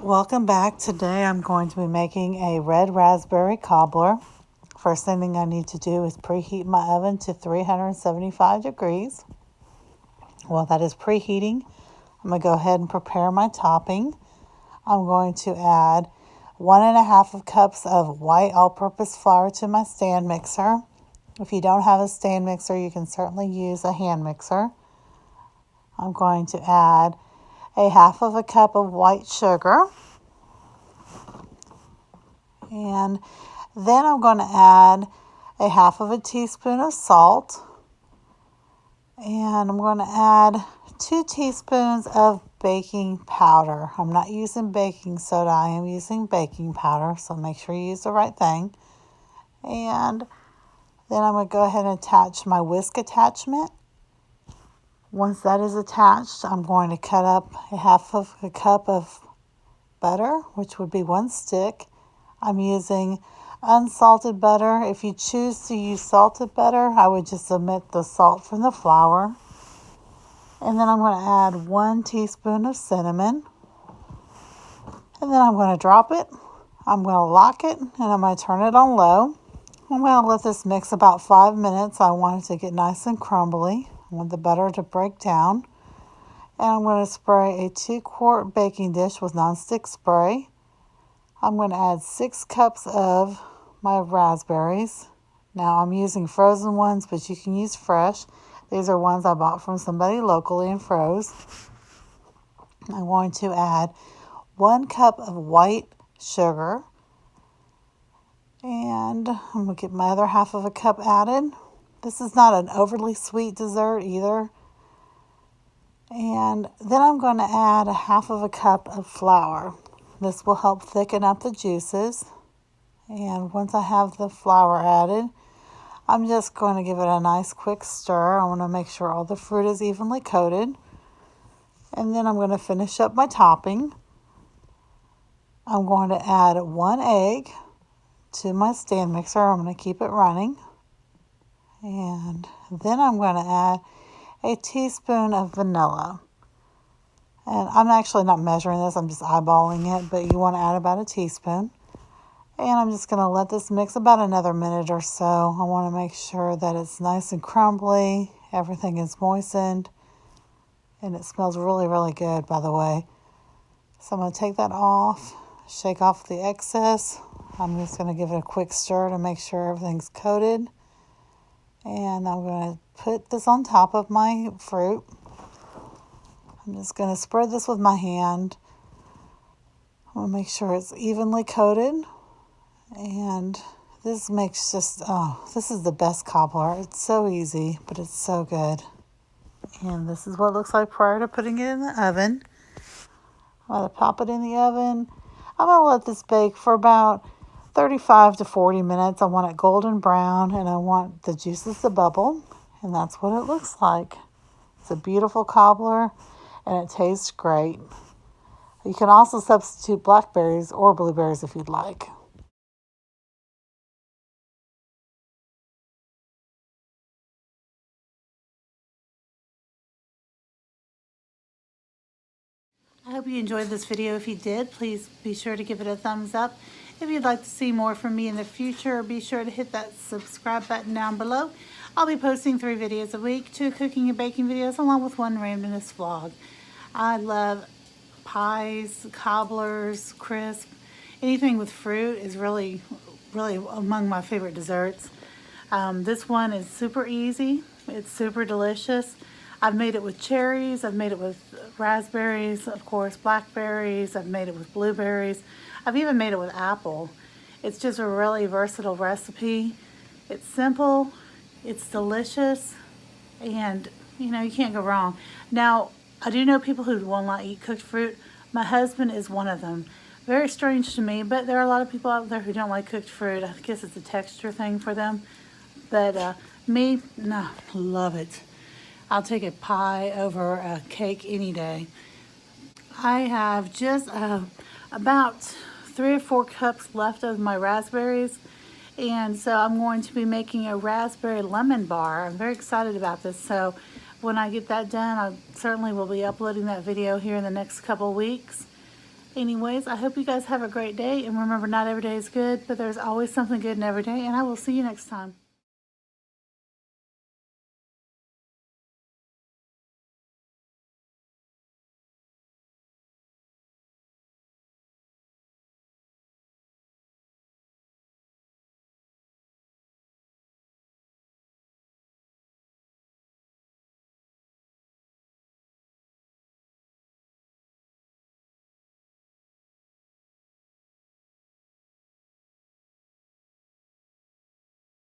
Welcome back. Today I'm going to be making a red raspberry cobbler. First thing I need to do is preheat my oven to 375 degrees. While that is preheating, I'm going to go ahead and prepare my topping. I'm going to add 1.5 cups of white all-purpose flour to my stand mixer. If you don't have a stand mixer, you can certainly use a hand mixer. I'm going to add 1/2 cup of white sugar. And then I'm going to add 1/2 teaspoon of salt. And I'm going to add 2 teaspoons of baking powder. I'm not using baking soda, I am using baking powder, so make sure you use the right thing. And then I'm going to go ahead and attach my whisk attachment. Once that is attached, I'm going to cut up 1/2 cup of butter, which would be 1 stick. I'm using unsalted butter. If you choose to use salted butter, I would just omit the salt from the flour. And then I'm going to add 1 teaspoon of cinnamon. And then I'm going to drop it. I'm going to lock it, and I'm going to turn it on low. I'm going to let this mix about 5 minutes. I want it to get nice and crumbly. I want the butter to break down. And I'm going to spray a 2-quart baking dish with nonstick spray. I'm going to add 6 cups of my raspberries. Now I'm using frozen ones, but you can use fresh. These are ones I bought from somebody locally and froze. I'm going to add 1 cup of white sugar. And I'm going to get my other 1/2 cup added. This is not an overly sweet dessert either. And then I'm going to add 1/2 cup of flour. This will help thicken up the juices. And once I have the flour added, I'm just going to give it a nice quick stir. I want to make sure all the fruit is evenly coated. And then I'm going to finish up my topping. I'm going to add 1 egg to my stand mixer. I'm going to keep it running. And then I'm going to add a teaspoon of vanilla. And I'm actually not measuring this, I'm just eyeballing it, but you want to add about a teaspoon. And I'm just going to let this mix about another minute or so. I want to make sure that it's nice and crumbly, everything is moistened, and it smells really, really good, by the way. So I'm going to take that off, shake off the excess. I'm just going to give it a quick stir to make sure everything's coated. And I'm going to put this on top of my fruit. I'm just going to spread this with my hand. I want to make sure it's evenly coated. And this makes this is the best cobbler. It's so easy, but it's so good. And this is what it looks like prior to putting it in the oven. I'm going to pop it in the oven. I'm going to let this bake for about 35 to 40 minutes. I want it golden brown, and I want the juices to bubble. And that's what it looks like. It's a beautiful cobbler, and it tastes great. You can also substitute blackberries or blueberries if you'd like. I hope you enjoyed this video. If you did, please be sure to give it a thumbs up. If you'd like to see more from me in the future, be sure to hit that subscribe button down below. I'll be posting 3 videos a week, 2 cooking and baking videos, along with 1 randomness vlog. I love pies, cobblers, crisp. Anything with fruit is really among my favorite desserts. This one is super easy. It's super delicious. I've made it with cherries. I've made it with raspberries, of course, blackberries. I've made it with blueberries. I've even made it with apple. It's just a really versatile recipe. It's simple, it's delicious, and you can't go wrong. Now, I do know people who will not eat cooked fruit. My husband is one of them. Very strange to me, but there are a lot of people out there who don't like cooked fruit. I guess it's a texture thing for them. But me, no, love it. I'll take a pie over a cake any day. I have just about 3 or 4 cups left of my raspberries, and so I'm going to be making a raspberry lemon bar. I'm very excited about this, so when I get that done, I certainly will be uploading that video here in the next couple weeks. Anyways, I hope you guys have a great day, and remember, not every day is good, but there's always something good in every day, and I will see you next time.